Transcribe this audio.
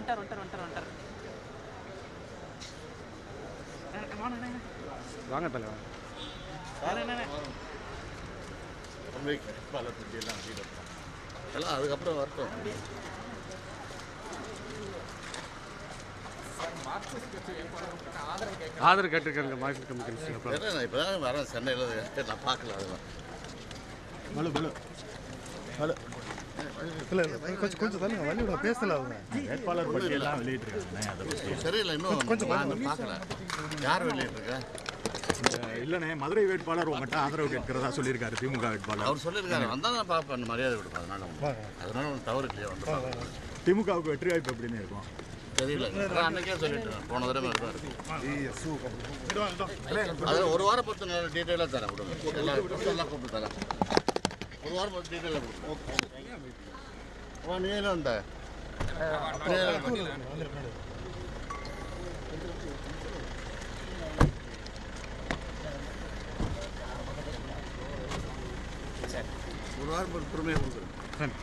வந்துட்டார். வாங்க தலைவா. எல்லாம் அதுக்கப்புறம் வரட்டும். ஆதரவு கேட்டிருக்காங்க மார்க்சிஸ்ட் கம்யூனிஸ்ட். இப்போ தான் வரேன் சென்னையில், நான் பார்க்கல அதெல்லாம். கொஞ்சம் தானே வழியோட பேசல அவங்க வேட்பாளர் பட்டியெல்லாம் வெளியிட்டிருக்காங்க. சரியில்லை, இன்னும் கொஞ்சம் பார்க்கல. யார் வெளியிட்டிருக்கா? இல்லைண்ணே, மதுரை வேட்பாளர் உங்கள்கிட்ட ஆதரவு கேட்கிறதா சொல்லியிருக்காரு திமுக வேட்பாளர். அவர் சொல்லியிருக்காரு, வந்தால் நான் பார்ப்பேன், மரியாதை கொடுப்பேன். அதனால ஒன்று தவறு இல்லையா? வந்து திமுகவுக்கு வெற்றி வாய்ப்பு எப்படின்னு இருக்கும் தெரியல. அன்னைக்கே சொல்லிட்டேன், போன தடவை மாதிரி தான் இருக்கும். அது ஒரு வாரம் பொறுத்து நான் டீட்டெயிலாக தரேன். விடுங்க, எல்லாம் கூப்பிட்டு தரேன். ஒரு வாரம் பொறுத்து டீட்டெயிலாக கொடுப்போம். நீ என்ன வந்த? ஒரு வாரம் பொறுமையாக கொடுக்குறேன்.